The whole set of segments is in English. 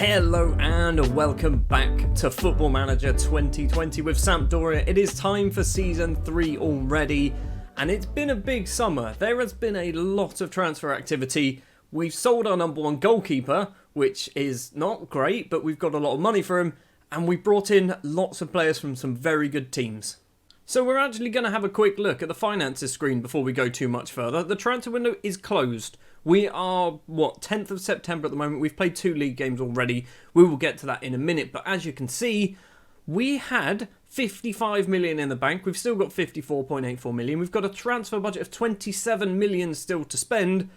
Hello and welcome back to Football Manager 2020 with Sampdoria. It is time for Season 3 already, and it's been a big summer. There has been a lot of transfer activity. We've sold our number one goalkeeper, which is not great, but we've got a lot of money for him, and we brought in lots of players from some very good teams. So we're actually going to have a quick look at the finances screen before we go too much further. The transfer window is closed. We are, 10th of September at the moment. We've played 2 league games already. We will get to that in a minute. But as you can see, we had 55 million in the bank. We've still got 54.84 million. We've got a transfer budget of 27 million still to spend.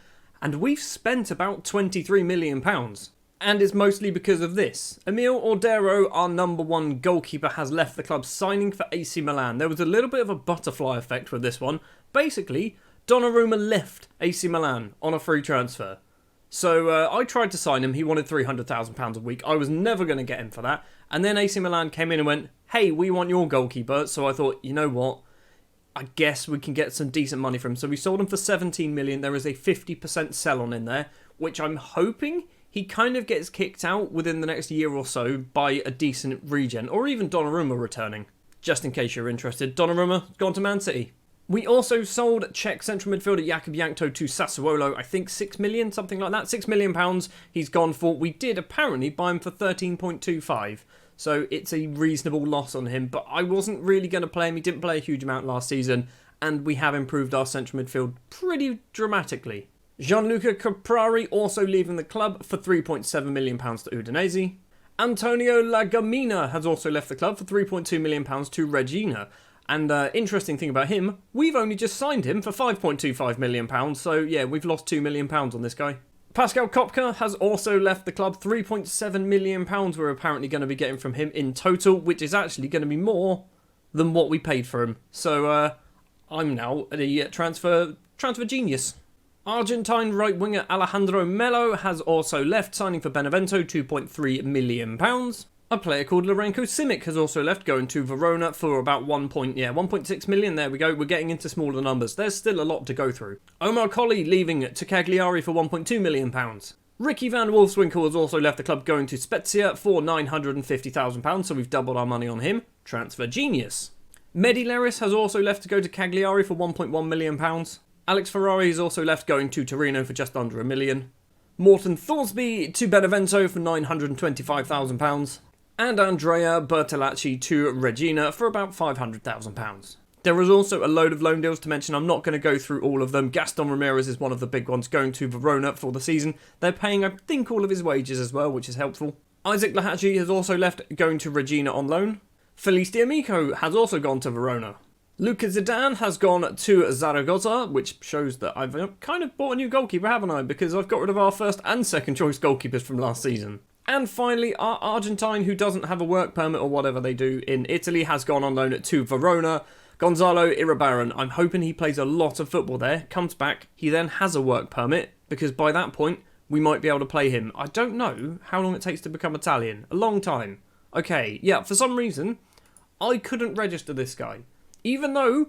And we've spent about 23 million pounds. And it's mostly because of this. Emile Ordero, our number one goalkeeper, has left the club, signing for AC Milan. There was a little bit of a butterfly effect with this one. Basically, Donnarumma left AC Milan on a free transfer. So I tried to sign him. He wanted £300,000 a week. I was never going to get him for that. And then AC Milan came in and went, hey, we want your goalkeeper. So I thought, you know what? I guess we can get some decent money from him. So we sold him for 17 million. There is a 50% sell on in there, which I'm hoping he kind of gets kicked out within the next year or so by a decent regen, or even Donnarumma returning. Just in case you're interested, Donnarumma gone to Man City. We also sold Czech central midfielder Jakub Jankto to Sassuolo, I think 6 million, something like that. £6 million he's gone for. We did apparently buy him for 13.25, so it's a reasonable loss on him, but I wasn't really going to play him. He didn't play a huge amount last season, and we have improved our central midfield pretty dramatically. Gianluca Gaetano also leaving the club for £3.7 million to Udinese. Antonio Lagamina has also left the club for £3.2 million to Regina. And interesting thing about him, we've only just signed him for £5.25 million, so yeah, we've lost £2 million on this guy. Pascal Kopka has also left the club. £3.7 million we're apparently going to be getting from him in total, which is actually going to be more than what we paid for him. So I'm now a transfer genius. Argentine right winger Alejandro Melo has also left, signing for Benevento, £2.3 million. A player called Lorenko Simic has also left, going to Verona for about 1.6 million. There we go. We're getting into smaller numbers. There's still a lot to go through. Omar Colley leaving to Cagliari for £1.2 million. Ricky van Wolfswinkel has also left the club, going to Spezia for £950,000. So we've doubled our money on him. Transfer genius. Mehdi Leris has also left to go to Cagliari for £1.1 million. Alex Ferrari has also left, going to Torino for just under £1 million. Morten Thorsby to Benevento for £925,000. And Andrea Bertolacci to Regina for about £500,000. There is also a load of loan deals to mention. I'm not going to go through all of them. Gaston Ramirez is one of the big ones, going to Verona for the season. They're paying, I think, all of his wages as well, which is helpful. Isaac Lahaji has also left, going to Regina on loan. Felice D'Amico has also gone to Verona. Lucas Zidane has gone to Zaragoza, which shows that I've kind of bought a new goalkeeper, haven't I? Because I've got rid of our first and second choice goalkeepers from last season. And finally, our Argentine, who doesn't have a work permit or whatever they do in Italy, has gone on loan to Verona. Gonzalo Iribarren, I'm hoping he plays a lot of football there, comes back, he then has a work permit, because by that point, we might be able to play him. I don't know how long it takes to become Italian. A long time. Okay, yeah, for some reason, I couldn't register this guy. Even though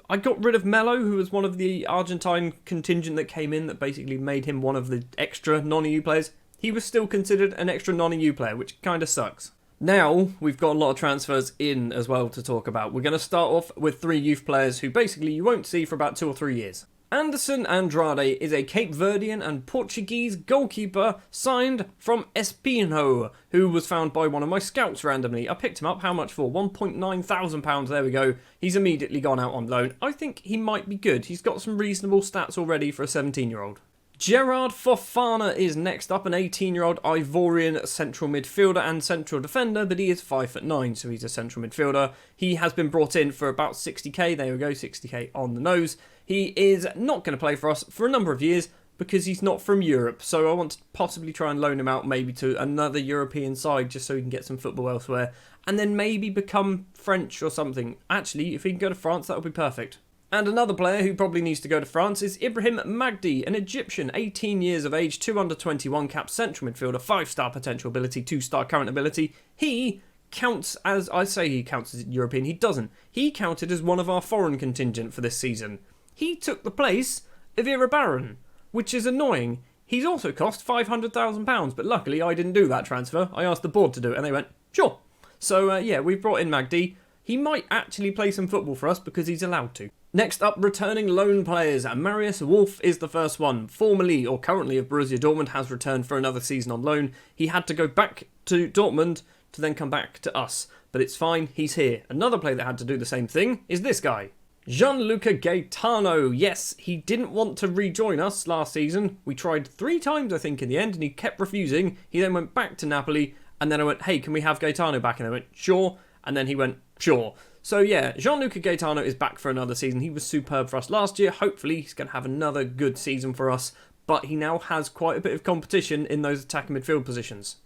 I got rid of Melo, who was one of the Argentine contingent that came in that basically made him one of the extra non-EU players, he was still considered an extra non-EU player, which kind of sucks. Now, we've got a lot of transfers in as well to talk about. We're going to start off with 3 youth players who basically you won't see for about 2 or 3 years. Anderson Andrade is a Cape Verdean and Portuguese goalkeeper signed from Espinho, who was found by one of my scouts randomly. I picked him up, how much for? £1,900, there we go. He's immediately gone out on loan. I think he might be good. He's got some reasonable stats already for a 17-year-old. Gerard Fofana is next up, an 18-year-old Ivorian central midfielder and central defender, but he is 5'9", so he's a central midfielder. He has been brought in for about 60k, there we go, 60k on the nose. He is not going to play for us for a number of years because he's not from Europe, so I want to possibly try and loan him out maybe to another European side just so he can get some football elsewhere, and then maybe become French or something. Actually, if he can go to France, that would be perfect. And another player who probably needs to go to France is Ibrahim Magdi, an Egyptian, 18 years of age, 2 under 21 cap central midfielder, 5-star potential ability, 2-star current ability. He counts as, I say he counts as European, he doesn't. He counted as one of our foreign contingent for this season. He took the place of Iribarren, which is annoying. He's also cost £500,000, but luckily I didn't do that transfer. I asked the board to do it and they went, sure. So yeah, we've brought in Magdi. He might actually play some football for us because he's allowed to. Next up, returning loan players. Marius Wolf is the first one. Formerly or currently of Borussia Dortmund, has returned for another season on loan. He had to go back to Dortmund to then come back to us. But it's fine, he's here. Another player that had to do the same thing is this guy. Gianluca Gaetano. Yes, he didn't want to rejoin us last season. We tried 3 times, I think, in the end, and he kept refusing. He then went back to Napoli, and then I went, hey, can we have Gaetano back? And they went, sure. And then he went, sure. So yeah, Gianluca Gaetano is back for another season. He was superb for us last year. Hopefully he's going to have another good season for us. But he now has quite a bit of competition in those attacking midfield positions.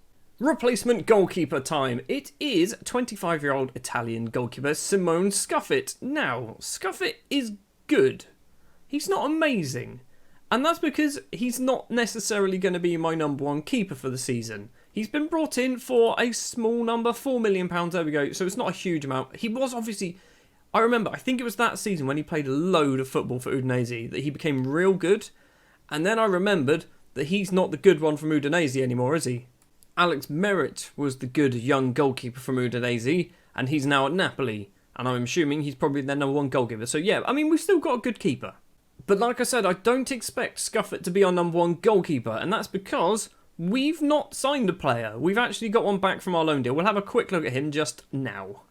Replacement goalkeeper time. It is 25-year-old Italian goalkeeper Simone Scuffit. Now, Scuffit is good. He's not amazing. And that's because he's not necessarily going to be my number one keeper for the season. He's been brought in for a small number, £4 million, there we go, so it's not a huge amount. He was obviously, I remember, I think it was that season when he played a load of football for Udinese that he became real good, and then I remembered that he's not the good one from Udinese anymore, is he? Alex Merritt was the good young goalkeeper from Udinese, and he's now at Napoli, and I'm assuming he's probably their number one goalkeeper. So yeah, I mean, we've still got a good keeper. But like I said, I don't expect Scuffit to be our number one goalkeeper, and that's because we've not signed a player. We've actually got one back from our loan deal. We'll have a quick look at him just now.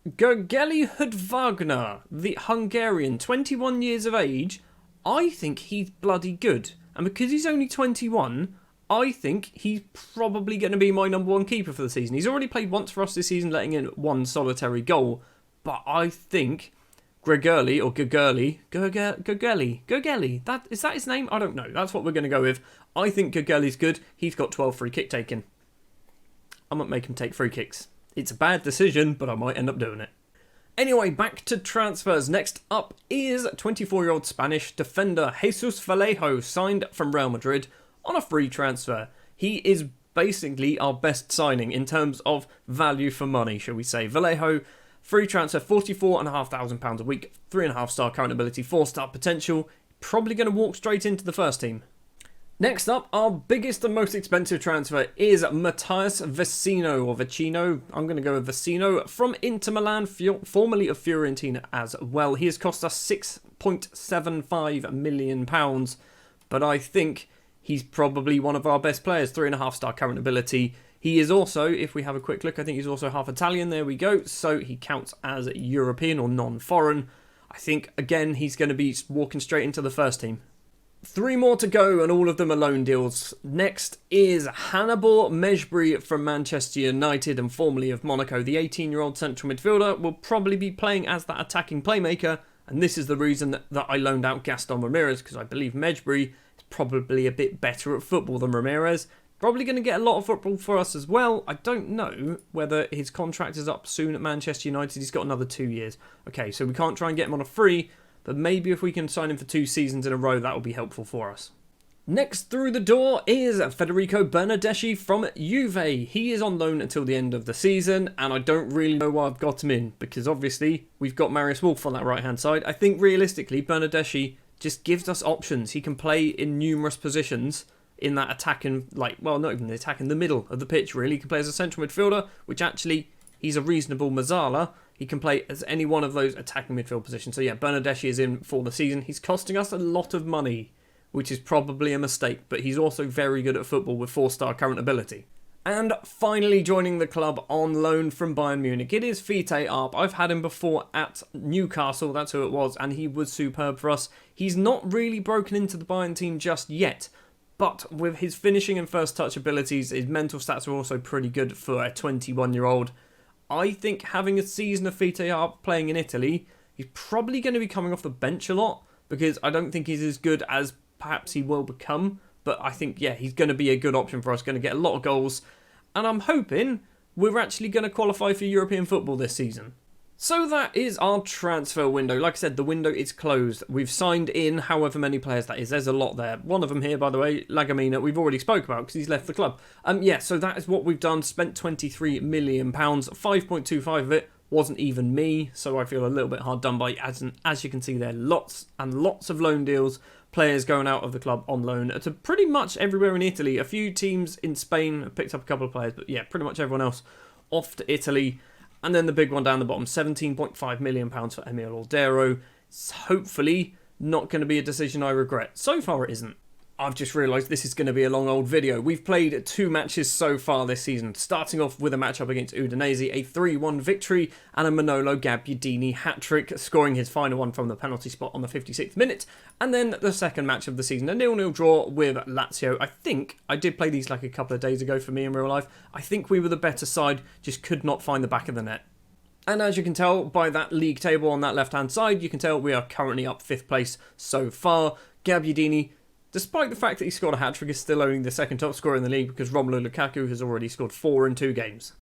Gergely Hudvagner, the Hungarian, 21 years of age. I think he's bloody good. And because he's only 21, I think he's probably going to be my number one keeper for the season. He's already played once for us this season, letting in one solitary goal. But I think Gergely, is that his name? I don't know. That's what we're going to go with. I think Gergely's good. He's got 12 free kick taken. I might make him take free kicks. It's a bad decision, but I might end up doing it. Anyway, back to transfers. Next up is 24-year-old Spanish defender Jesus Vallejo, signed from Real Madrid on a free transfer. He is basically our best signing in terms of value for money, shall we say. Vallejo, free transfer, £44,500 a week, 3.5-star current ability, 4-star potential. Probably going to walk straight into the first team. Next up, our biggest and most expensive transfer is Matthias Vecino, or Vecino. I'm going to go with Vecino from Inter Milan, formerly of Fiorentina as well. He has cost us £6.75 million, but I think he's probably one of our best players, 3.5-star current ability. He is also, if we have a quick look, I think he's also half Italian, there we go, so he counts as European or non-foreign. I think, again, he's going to be walking straight into the first team. 3 more to go, and all of them are loan deals. Next is Hannibal Mejbri from Manchester United and formerly of Monaco. The 18-year-old central midfielder will probably be playing as that attacking playmaker, and this is the reason that I loaned out Gaston Ramirez, because I believe Mejbri is probably a bit better at football than Ramirez. Probably going to get a lot of football for us as well. I don't know whether his contract is up soon at Manchester United. He's got another 2 years. Okay, so we can't try and get him on a free, but maybe if we can sign him for 2 seasons in a row, that will be helpful for us. Next through the door is Federico Bernardeschi from Juve. He is on loan until the end of the season, and I don't really know why I've got him in, because obviously we've got Marius Wolf on that right-hand side. I think realistically, Bernardeschi just gives us options. He can play in numerous positions in that attacking, not even the attack, in the middle of the pitch, really. He can play as a central midfielder, which actually, he's a reasonable Mazzala. He can play as any one of those attacking midfield positions. So yeah, Bernardeschi is in for the season. He's costing us a lot of money, which is probably a mistake, but he's also very good at football with 4-star current ability. And finally joining the club on loan from Bayern Munich, it is Fiete Arp. I've had him before at Newcastle, that's who it was, and he was superb for us. He's not really broken into the Bayern team just yet, but with his finishing and first touch abilities, his mental stats are also pretty good for a 21-year-old. I think having a season of Fiete Arp playing in Italy, he's probably going to be coming off the bench a lot, because I don't think he's as good as perhaps he will become. But I think, yeah, he's going to be a good option for us, going to get a lot of goals. And I'm hoping we're actually going to qualify for European football this season. So that is our transfer window. Like I said, the window is closed. We've signed in however many players that is. There's a lot there. One of them here, by the way, Lagamina, we've already spoke about because he's left the club. So that is what we've done. Spent £23 million. 5.25 of it wasn't even me, so I feel a little bit hard done by. As you can see there, lots and lots of loan deals. players going out of the club on loan to pretty much everywhere in Italy. A few teams in Spain have picked up a couple of players, but yeah, pretty much everyone else off to Italy. And then the big one down the bottom, £17.5 million for Emile Aldero. It's hopefully not going to be a decision I regret. So far it isn't. I've just realised this is going to be a long old video. We've played 2 matches so far this season, starting off with a matchup against Udinese, a 3-1 victory, and a Manolo Gabbiadini hat-trick, scoring his final one from the penalty spot on the 56th minute. And then the second match of the season, a 0-0 draw with Lazio. I think, I did play these like a couple of days ago for me in real life, I think we were the better side, just could not find the back of the net. And as you can tell by that league table on that left-hand side, you can tell we are currently up 5th place so far. Gabbiadini, despite the fact that he scored a hat-trick, is still owning the second top scorer in the league because Romelu Lukaku has already scored 4 in 2 games.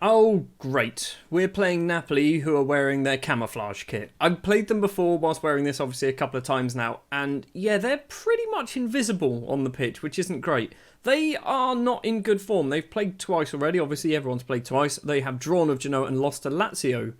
Oh, great. We're playing Napoli, who are wearing their camouflage kit. I've played them before whilst wearing this, obviously, a couple of times now. And yeah, they're pretty much invisible on the pitch, which isn't great. They are not in good form. They've played twice already. Obviously, everyone's played twice. They have drawn with Genoa and lost to Lazio.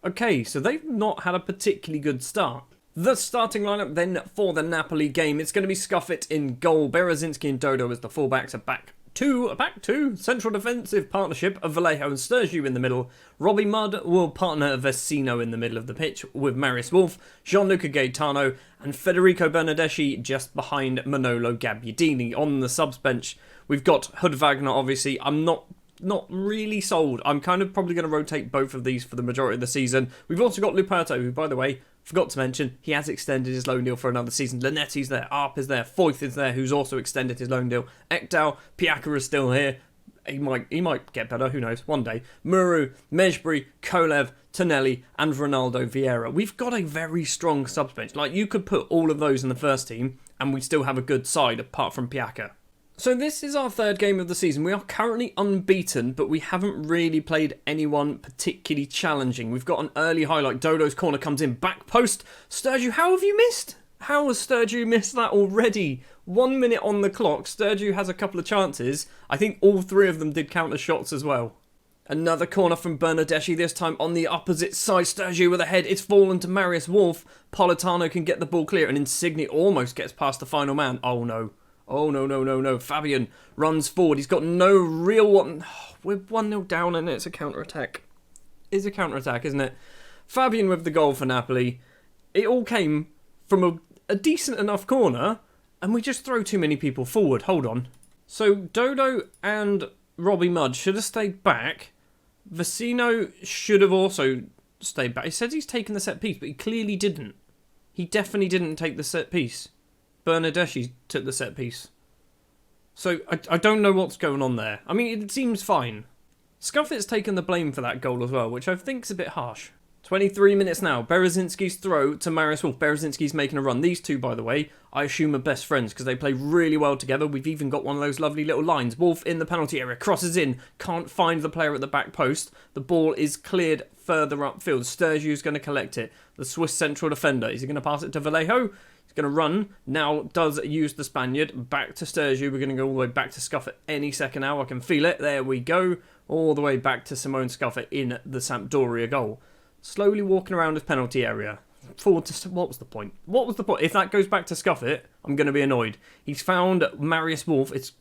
Okay, so they've not had a particularly good start. The starting lineup then for the Napoli game, it's going to be Scuffet in goal, Berezinski and Dodo as the fullbacks, a back two, central defensive partnership of Vallejo and Sturgiu in the middle. Robbie Mudd will partner Vecino in the middle of the pitch with Marius Wolf, Gianluca Gaetano and Federico Bernardeschi just behind Manolo Gabbiadini. On the subs bench, we've got Hud Wagner, obviously. I'm not really sold. I'm kind of probably going to rotate both of these for the majority of the season. We've also got Luperto, who, by the way, forgot to mention, he has extended his loan deal for another season. Linetti's there, Arp is there, Foyth is there, who's also extended his loan deal. Ekdal, Piaka is still here. He might get better, who knows, one day. Muru, Mejbri, Kolev, Tonelli, and Ronaldo Vieira. We've got a very strong subs bench. Like, you could put all of those in the first team, and we'd still have a good side, apart from Piaka. So this is our 3rd game of the season. We are currently unbeaten, but we haven't really played anyone particularly challenging. We've got an early highlight. Dodo's corner comes in, back post. Sturgiu, how have you missed? How has Sturgiu missed that already? 1 minute on the clock. Sturgiu has a couple of chances. I think all 3 of them did count as shots as well. Another corner from Bernardeschi, this time on the opposite side. Sturgiu with a head. It's fallen to Marius Wolf. Politano can get the ball clear, and Insigne almost gets past the final man. Oh no. Oh, no. Fabian runs forward. He's got no real one. We're 1-0 down and it's a counter-attack. It's a counter-attack, isn't it? Fabian with the goal for Napoli. It all came from a decent enough corner and we just throw too many people forward. Hold on. So Dodo and Robbie Mudd should have stayed back. Vecino should have also stayed back. He said he's taken the set piece, but he clearly didn't. He definitely didn't take the set piece. Bernardeschi took the set piece. So I don't know what's going on there. I mean, it seems fine. Scuffet's taken the blame for that goal as well, which I think is a bit harsh. 23 minutes now. Berezinski's throw to Marius Wolf. Berezinski's making a run. These two, by the way, I assume are best friends because they play really well together. We've even got one of those lovely little lines. Wolf in the penalty area, crosses in, can't find the player at the back post. The ball is cleared further upfield. Sturgiu's going to collect it. The Swiss central defender. Is he going to pass it to Vallejo? He's going to run. Now does use the Spaniard. Back to Sturgiu. We're going to go all the way back to Scuffet any second now. I can feel it. There we go. All the way back to Simone Scuffet in the Sampdoria goal. Slowly walking around his penalty area. Forward to... What was the point? What was the point? If that goes back to Scuffet, I'm going to be annoyed. He's found Marius Wolf. It's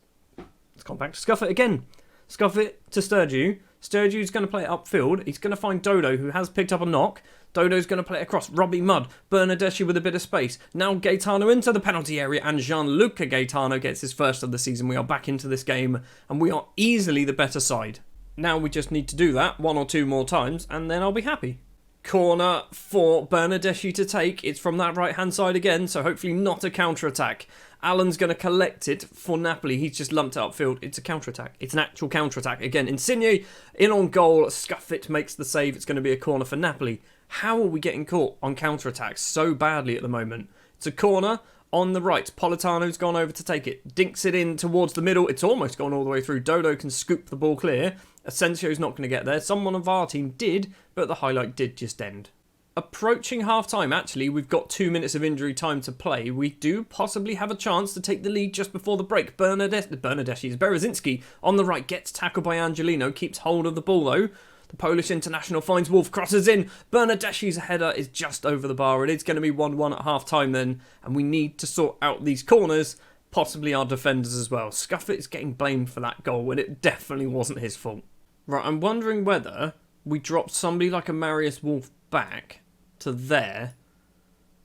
gone back to Scuffet again. Scuffet to Sturgiu. Sturgiu's going to play it upfield. He's going to find Dodo, who has picked up a knock. Dodo's going to play it across. Robbie Mudd. Bernardeschi with a bit of space. Now Gaetano into the penalty area, and Gianluca Gaetano gets his first of the season. We are back into this game, and we are easily the better side. Now we just need to do that 1 or 2 more times, and then I'll be happy. Corner for Bernardeschi to take. It's from that right-hand side again, so hopefully not a counter-attack. Allen's going to collect it for Napoli. He's just lumped it upfield. It's a counter-attack. It's an actual counter-attack. Again, Insigne in on goal. Scuffet makes the save. It's going to be a corner for Napoli. How are we getting caught on counter-attacks so badly at the moment? It's a corner on the right. Politano's gone over to take it. Dinks it in towards the middle. It's almost gone all the way through. Dodo can scoop the ball clear. Asensio's not going to get there. Someone of our team did, but the highlight did just end. Approaching half-time, actually, we've got 2 minutes of injury time to play. We do possibly have a chance to take the lead just before the break. Berezinski on the right, gets tackled by Angelino, keeps hold of the ball though. The Polish international finds Wolf, crosses in. Bernardeschi's header is just over the bar. It is going to be 1-1 at half-time then, and we need to sort out these corners, possibly our defenders as well. Scuffet is getting blamed for that goal, and it definitely wasn't his fault. Right, I'm wondering whether we dropped somebody like a Marius Wolf back to there,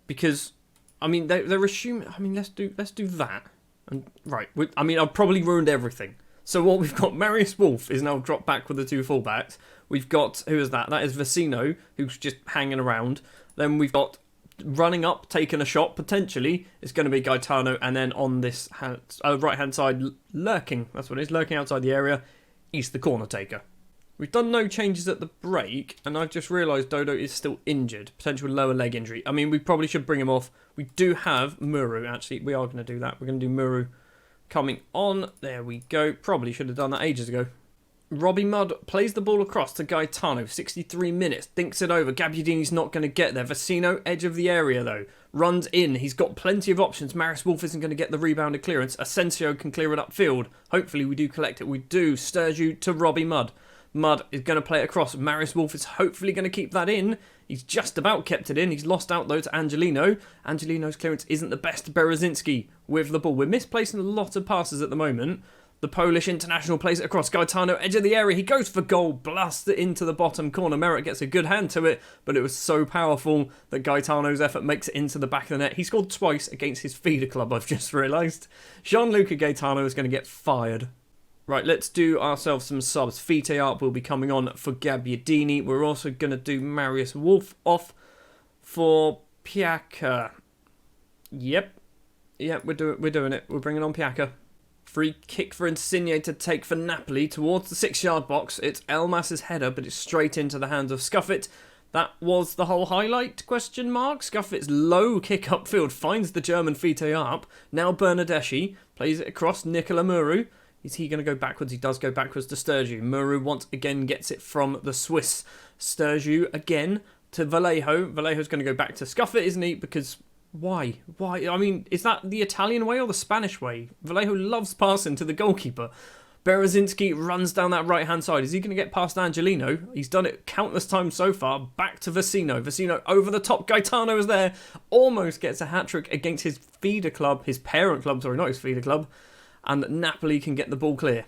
because, I mean, they're assuming, I mean, let's do that. And right, I've probably ruined everything. So what we've got, Marius Wolf is now dropped back with the two fullbacks. We've got, who is that? That is Vecino, who's just hanging around. Then we've got running up, taking a shot, potentially, it's going to be Gaetano. And then on this right-hand side, lurking, that's what it is, lurking outside the area, he's the corner taker. We've done no changes at the break, and I've just realised Dodo is still injured. Potential lower leg injury. I mean, we probably should bring him off. We do have Muru, actually. We are going to do that. We're going to do Muru coming on. There we go. Probably should have done that ages ago. Robbie Mudd plays the ball across to Gaetano. 63 minutes. Thinks it over. Gabbiadini's not going to get there. Vecino, edge of the area, though. Runs in. He's got plenty of options. Marius Wolf isn't going to get the rebounded clearance. Asensio can clear it upfield. Hopefully we do collect it. We do. Sturgeon to Robbie Mudd. Mudd is going to play it across. Marius Wolf is hopefully going to keep that in. He's just about kept it in. He's lost out, though, to Angelino. Angelino's clearance isn't the best. Berezinski with the ball. We're misplacing a lot of passes at the moment. The Polish international plays it across. Gaetano, edge of the area. He goes for goal. Blasts it into the bottom corner. Merritt gets a good hand to it, but it was so powerful that Gaetano's effort makes it into the back of the net. He scored twice against his feeder club, I've just realised. Gianluca Gaetano is going to get fired. Right, let's do ourselves some subs. Fite Arp will be coming on for Gabbiadini. We're also going to do Marius Wolf off for Piaka. Yep, we're doing it. We're bringing on Piaka. Free kick for Insigne to take for Napoli towards the 6-yard box. It's Elmas's header, but it's straight into the hands of Scuffet. That was the whole highlight, question mark. Scuffet's low kick upfield finds the German Fite Arp. Now Bernardeschi plays it across Nicola Muru. Is he going to go backwards? He does go backwards to Sturgeon. Muru once again gets it from the Swiss. Sturgeon again to Vallejo. Vallejo's going to go back to Scuffet, isn't he? Because why? I mean, is that the Italian way or the Spanish way? Vallejo loves passing to the goalkeeper. Berezinski runs down that right-hand side. Is he going to get past Angelino? He's done it countless times so far. Back to Vecino. Vecino over the top. Gaetano is there. Almost gets a hat-trick against his feeder club. His parent club, sorry, not his feeder club. And Napoli can get the ball clear.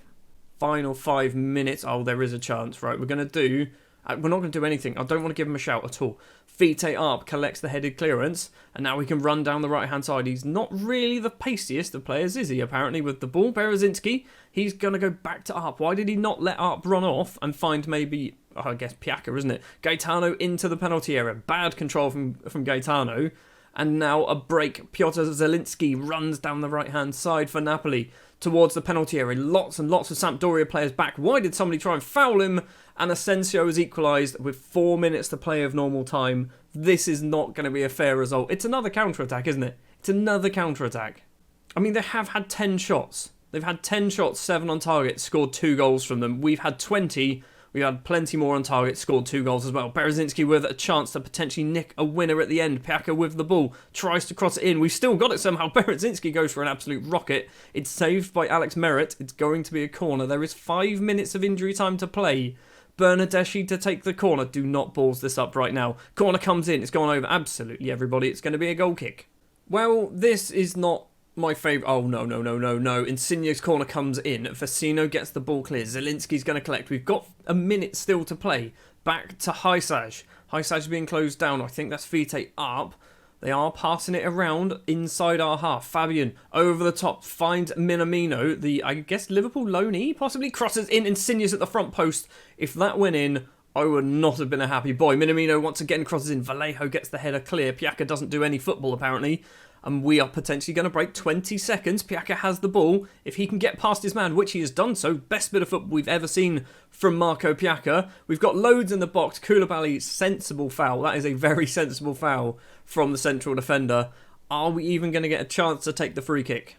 Final 5 minutes. Oh, there is a chance. Right, we're not going to do anything. I don't want to give him a shout at all. Fite Arp collects the headed clearance. And now we can run down the right-hand side. He's not really the paciest of players, is he, apparently, with the ball. Berezinski, he's going to go back to Arp. Why did he not let Arp run off and find maybe, I guess, Piaka, isn't it? Gaetano into the penalty area. Bad control from Gaetano. And now a break. Piotr Zielinski runs down the right-hand side for Napoli towards the penalty area. Lots and lots of Sampdoria players back. Why did somebody try and foul him? And Asensio is equalised with 4 minutes to play of normal time. This is not going to be a fair result. It's another counter-attack, isn't it? It's another counter-attack. I mean, they have had 10 shots. They've had 10 shots, 7 on target, scored 2 goals from them. We've had 20. We had plenty more on target, scored 2 goals as well. Berezinski with a chance to potentially nick a winner at the end. Piaka with the ball, tries to cross it in. We've still got it somehow. Berezinski goes for an absolute rocket. It's saved by Alex Merritt. It's going to be a corner. There is 5 minutes of injury time to play. Bernardeschi to take the corner. Do not balls this up right now. Corner comes in. It's gone over absolutely everybody. It's going to be a goal kick. Well, this is not my favourite. Oh, no. Insigne's corner comes in. Vecino gets the ball clear. Zielinski's going to collect. We've got a minute still to play. Back to Hysaj. Hysaj being closed down. I think that's Fite up. They are passing it around inside our half. Fabian over the top finds Minamino. The, I guess, Liverpool loanee possibly crosses in. Insigne's at the front post. If that went in, I would not have been a happy boy. Minamino once again crosses in. Vallejo gets the header clear. Piaka doesn't do any football apparently. And we are potentially going to break 20 seconds. Piaka has the ball. If he can get past his man, which he has done so, best bit of football we've ever seen from Marco Piaka. We've got loads in the box. Koulibaly, sensible foul. That is a very sensible foul from the central defender. Are we even going to get a chance to take the free kick?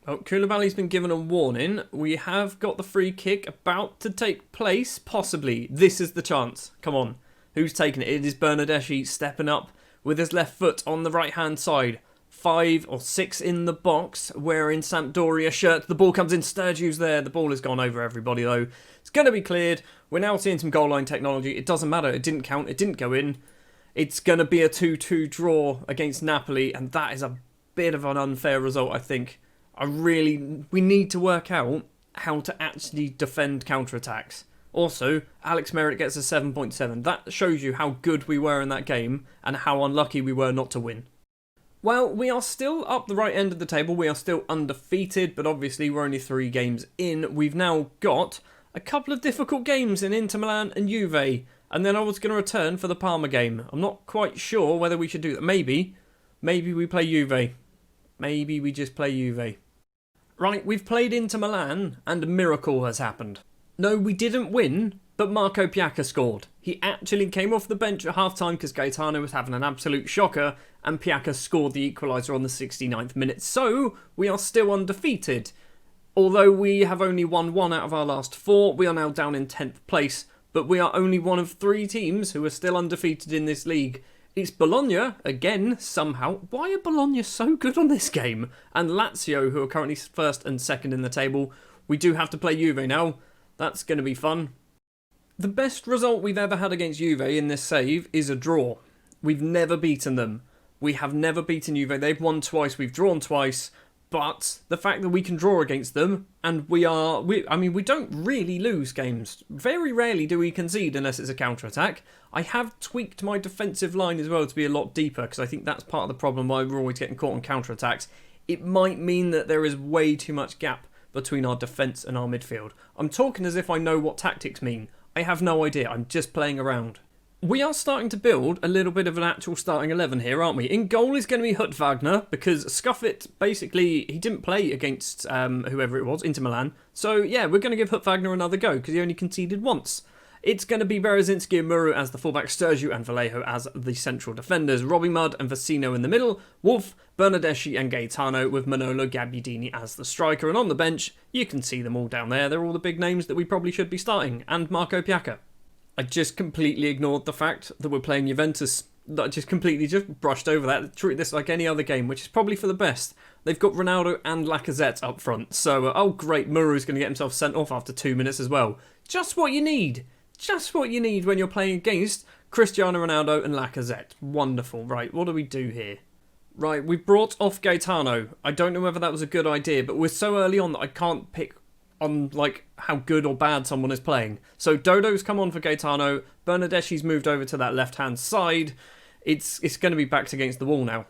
Oh, Koulibaly's been given a warning. We have got the free kick about to take place, possibly. This is the chance. Come on. Who's taking it? It is Bernardeschi stepping up with his left foot on the right-hand side. 5 or 6 in the box, wearing Sampdoria shirt. The ball comes in, Sturgew's there. The ball has gone over everybody though. It's going to be cleared. We're now seeing some goal line technology. It doesn't matter. It didn't count. It didn't go in. It's going to be a 2-2 draw against Napoli, and that is a bit of an unfair result, I think. We need to work out how to actually defend counter-attacks. Also, Alex Merritt gets a 7.7. That shows you how good we were in that game and how unlucky we were not to win. Well, we are still up the right end of the table. We are still undefeated, but obviously we're only 3 games in. We've now got a couple of difficult games in Inter Milan and Juve, and then I was going to return for the Parma game. I'm not quite sure whether we should do that. Maybe we play Juve. Maybe we just play Juve. Right, we've played Inter Milan, and a miracle has happened. No, we didn't win, but Marco Piacca scored. He actually came off the bench at half-time because Gaetano was having an absolute shocker, and Piacca scored the equaliser on the 69th minute. So, we are still undefeated. Although we have only won 1 out of our last 4, we are now down in 10th place, but we are only one of 3 teams who are still undefeated in this league. It's Bologna, again, somehow. Why are Bologna so good on this game? And Lazio, who are currently 1st and 2nd in the table. We do have to play Juve now. That's going to be fun. The best result we've ever had against Juve in this save is a draw. We've never beaten them. We have never beaten Juve. They've won twice, we've drawn twice. But the fact that we can draw against them, and we don't really lose games. Very rarely do we concede unless it's a counter-attack. I have tweaked my defensive line as well to be a lot deeper, because I think that's part of the problem why we're always getting caught on counter-attacks. It might mean that there is way too much gap between our defence and our midfield. I'm talking as if I know what tactics mean. I have no idea. I'm just playing around. We are starting to build a little bit of an actual starting 11 here, aren't we? In goal is going to be Hut Wagner, because Scuffit, basically, he didn't play against whoever it was, Inter Milan. So, yeah, we're going to give Hut Wagner another go, because he only conceded once. It's going to be Berezinski and Muru as the fullback, Sturgew and Vallejo as the central defenders, Robbie Mudd and Vecino in the middle, Wolf, Bernardeschi and Gaetano with Manolo Gabbiadini as the striker. And on the bench, you can see them all down there. They're all the big names that we probably should be starting, and Marco Piacca. I just completely ignored the fact that we're playing Juventus. I just brushed over that. Treat this like any other game, which is probably for the best. They've got Ronaldo and Lacazette up front. So, oh great, Muru's going to get himself sent off after 2 minutes as well. Just what you need. Just what you need when you're playing against Cristiano Ronaldo and Lacazette. Wonderful. Right, what do we do here? Right, we've brought off Gaetano. I don't know whether that was a good idea, but we're so early on that I can't pick on like how good or bad someone is playing. So Dodo's come on for Gaetano. Bernardeschi's moved over to that left-hand side. It's going to be backed against the wall now.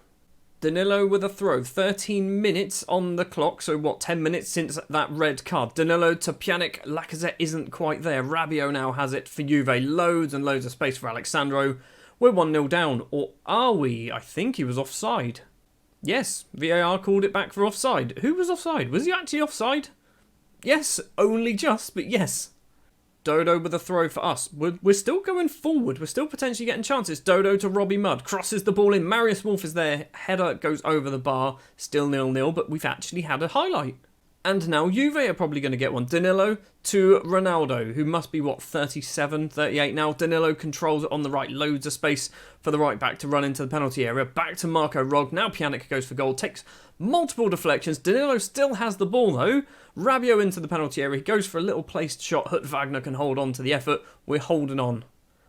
Danilo with a throw. 13 minutes on the clock. So what, 10 minutes since that red card. Danilo to Pjanic. Lacazette isn't quite there. Rabiot now has it for Juve. Loads and loads of space for Alexandro. We're 1-0 down. Or are we? I think he was offside. Yes, VAR called it back for offside. Who was offside? Was he actually offside? Yes, only just, but yes. Dodo with a throw for us. We're still going forward. We're still potentially getting chances. Dodo to Robbie Mudd. Crosses the ball in. Marius Wolf is there. Header goes over the bar. Still 0-0, but we've actually had a highlight. And now Juve are probably going to get one. Danilo to Ronaldo, who must be, 37, 38 now. Danilo controls it on the right. Loads of space for the right back to run into the penalty area. Back to Marco Rog. Now Pjanic goes for goal. Takes multiple deflections. Danilo still has the ball, though. Rabiot into the penalty area. He goes for a little placed shot. Hut Wagner can hold on to the effort. We're holding on.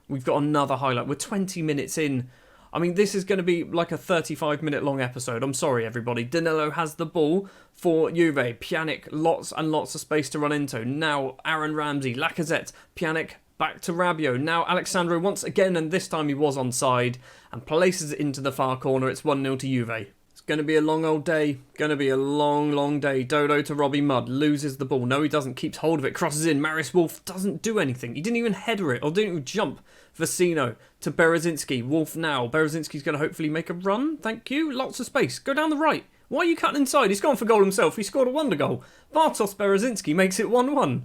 We've got another highlight. We're 20 minutes in. I mean, this is going to be like a 35-minute long episode. I'm sorry, everybody. Danilo has the ball for Juve. Pjanic, lots and lots of space to run into. Now, Aaron Ramsey, Lacazette, Pjanic, back to Rabiot. Now, Alexandro once again, and this time he was onside, and places it into the far corner. It's 1-0 to Juve. It's going to be a long old day. Going to be a long, long day. Dodo to Robbie Mudd. Loses the ball. No, he doesn't. Keeps hold of it. Crosses in. Marius Wolf doesn't do anything. He didn't even header it or didn't even jump. Vecino to Berezinski. Wolf now. Berezinski's going to hopefully make a run. Thank you. Lots of space. Go down the right. Why are you cutting inside? He's gone for goal himself. He scored a wonder goal. Bartosz Berezinski makes it 1-1.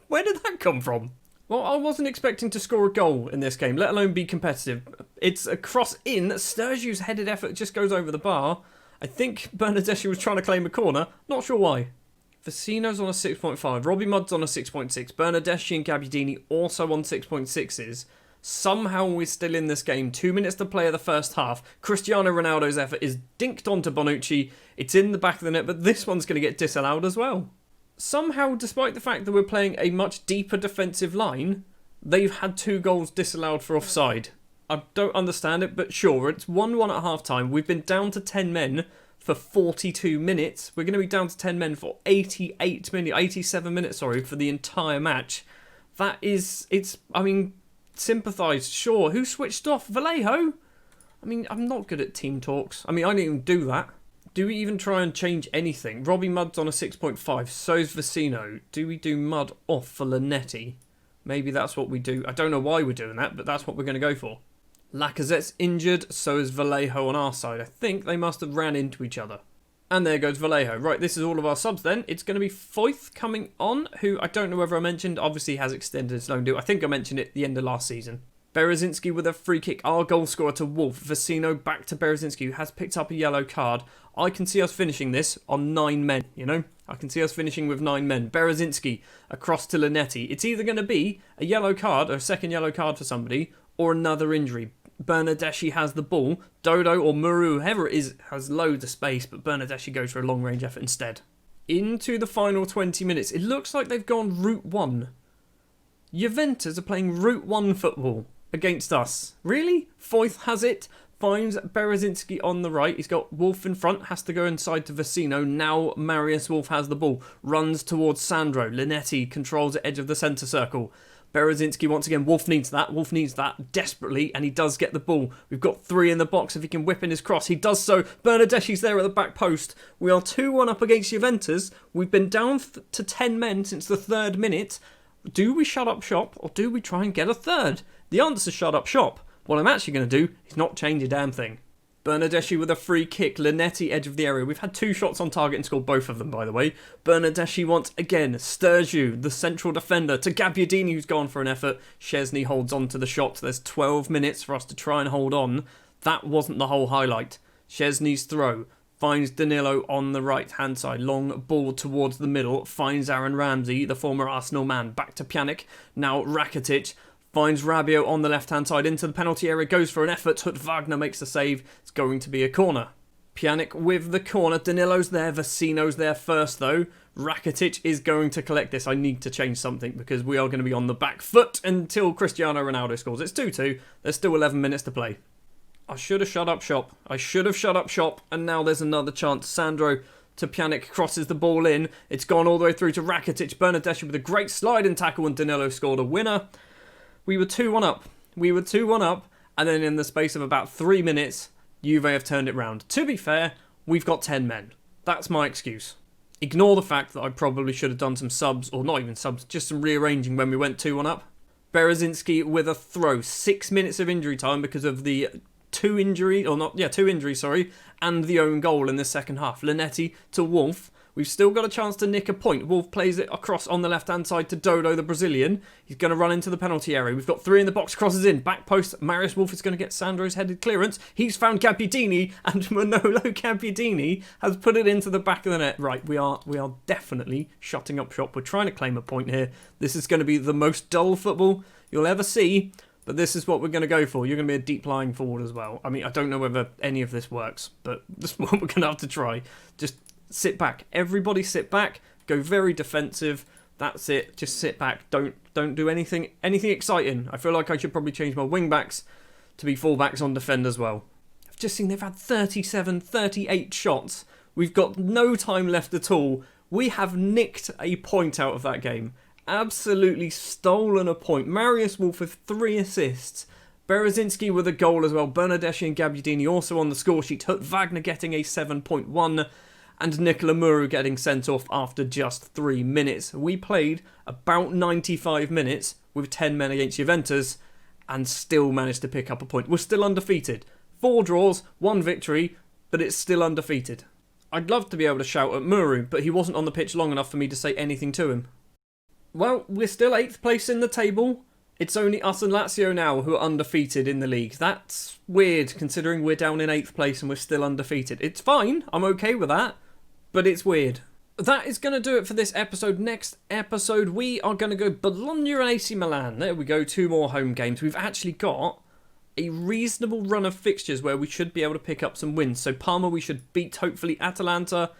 Where did that come from? Well, I wasn't expecting to score a goal in this game, let alone be competitive. It's a cross in. Sturgew's headed effort just goes over the bar. I think Bernardeschi was trying to claim a corner. Not sure why. Vecino's on a 6.5. Robbie Mudd's on a 6.6. Bernardeschi and Gabbiadini also on 6.6s. Somehow we're still in this game. 2 minutes to play of the first half. Cristiano Ronaldo's effort is dinked onto Bonucci. It's in the back of the net, but this one's going to get disallowed as well. Somehow, despite the fact that we're playing a much deeper defensive line, they've had 2 goals disallowed for offside. I don't understand it, but sure, it's 1-1 at half-time. We've been down to 10 men for 42 minutes. We're going to be down to 10 men for 87 minutes, for the entire match. That is, sympathise, sure. Who switched off? Vallejo? I'm not good at team talks. I didn't even do that. Do we even try and change anything? Robbie Mudd's on a 6.5, so's Vecino. Do we do Mudd off for Linetti? Maybe that's what we do. I don't know why we're doing that, but that's what we're going to go for. Lacazette's injured, so is Vallejo on our side. I think they must have ran into each other. And there goes Vallejo. Right, this is all of our subs then. It's going to be Foyth coming on, who I don't know whether I mentioned, obviously has extended his loan deal. I think I mentioned it at the end of last season. Berezinski with a free kick, our goal scorer to Wolf. Vecino back to Berezinski, who has picked up a yellow card. I can see us finishing this on 9 men, I can see us finishing with 9 men. Berezinski across to Linetti. It's either going to be a yellow card, or a second yellow card for somebody, or another injury. Bernardeschi has the ball. Dodo or Muru, whoever it is, has loads of space, but Bernardeschi goes for a long-range effort instead. Into the final 20 minutes. It looks like they've gone Route 1. Juventus are playing Route 1 football against us. Really? Foyth has it. Finds Berezinski on the right. He's got Wolf in front. Has to go inside to Vecino. Now Marius Wolf has the ball. Runs towards Sandro. Linetti controls the edge of the centre circle. Berezinski once again. Wolf needs that. Wolf needs that desperately, and he does get the ball. We've got 3 in the box. If he can whip in his cross, he does so. Bernardeschi's there at the back post. We are 2-1 up against Juventus. We've been down to 10 men since the 3rd minute. Do we shut up shop, or do we try and get a third? The answer is shut up shop. What I'm actually going to do is not change a damn thing. Bernardeschi with a free kick. Linetti edge of the area. We've had 2 shots on target and scored both of them, by the way. Bernardeschi once again. Sturgeon, the central defender, to Gabbiadini, who's gone for an effort. Szczesny holds on to the shot. There's 12 minutes for us to try and hold on. That wasn't the whole highlight. Szczesny's throw. Finds Danilo on the right-hand side. Long ball towards the middle. Finds Aaron Ramsey, the former Arsenal man. Back to Pjanic. Now Rakitic. Finds Rabiot on the left-hand side into the penalty area. Goes for an effort. Hut Wagner makes the save. It's going to be a corner. Pjanic with the corner. Danilo's there. Vecino's there first, though. Rakitic is going to collect this. I need to change something because we are going to be on the back foot until Cristiano Ronaldo scores. It's 2-2. There's still 11 minutes to play. I should have shut up shop. And now there's another chance. Sandro to Pjanic crosses the ball in. It's gone all the way through to Rakitic. Bernardeschi with a great slide and tackle, and Danilo scored a winner. We were 2-1 up. And then in the space of about 3 minutes, Juve have turned it round. To be fair, we've got 10 men. That's my excuse. Ignore the fact that I probably should have done some subs, or not even subs, just some rearranging when we went 2-1 up. Berezinski with a throw. 6 minutes of injury time because of the 2 injuries, and the own goal in the second half. Linetti to Wolf. We've still got a chance to nick a point. Wolf plays it across on the left-hand side to Dodo, the Brazilian. He's going to run into the penalty area. We've got 3 in the box, crosses in. Back post, Marius Wolf is going to get Sandro's headed clearance. He's found Gabbiadini, and Manolo Gabbiadini has put it into the back of the net. Right, we are definitely shutting up shop. We're trying to claim a point here. This is going to be the most dull football you'll ever see, but this is what we're going to go for. You're going to be a deep-lying forward as well. I don't know whether any of this works, but this is what we're going to have to try. Just sit back. Everybody sit back. Go very defensive. That's it. Just sit back. Don't do anything exciting. I feel like I should probably change my wing backs to be full-backs on defend as well. I've just seen they've had 37, 38 shots. We've got no time left at all. We have nicked a point out of that game. Absolutely stolen a point. Marius Wolf with 3 assists. Berezinski with a goal as well. Bernardeschi and Gabbiadini also on the score sheet. Hut Wagner getting a 7.1. And Nicola Muru getting sent off after just 3 minutes. We played about 95 minutes with 10 men against Juventus and still managed to pick up a point. We're still undefeated. 4 draws, 1 victory, but it's still undefeated. I'd love to be able to shout at Muru, but he wasn't on the pitch long enough for me to say anything to him. Well, we're still 8th place in the table. It's only us and Lazio now who are undefeated in the league. That's weird, considering we're down in 8th place and we're still undefeated. It's fine, I'm okay with that, but it's weird. that is going to do it for this episode. Next episode, we are going to go Bologna and AC Milan. There we go, 2 more home games. We've actually got a reasonable run of fixtures where we should be able to pick up some wins. So Parma, we should beat, hopefully. Atalanta,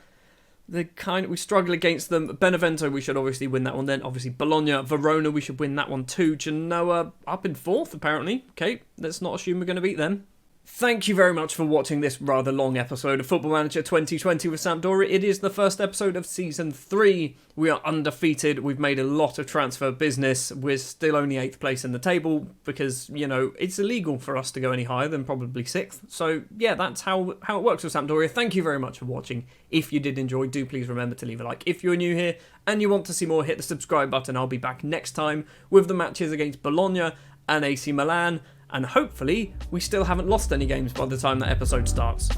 we struggle against them. Benevento, we should obviously win that one. Then obviously Bologna, Verona, we should win that one too. Genoa up in 4th apparently. Okay, let's not assume we're going to beat them. Thank you very much for watching this rather long episode of Football Manager 2020 with Sampdoria. It is the first episode of Season 3. We are undefeated. We've made a lot of transfer business. We're still only 8th place in the table because, you know, it's illegal for us to go any higher than probably 6th. So, yeah, that's how it works with Sampdoria. Thank you very much for watching. If you did enjoy, do please remember to leave a like. If you're new here and you want to see more, hit the subscribe button. I'll be back next time with the matches against Bologna and AC Milan. And hopefully, we still haven't lost any games by the time that episode starts.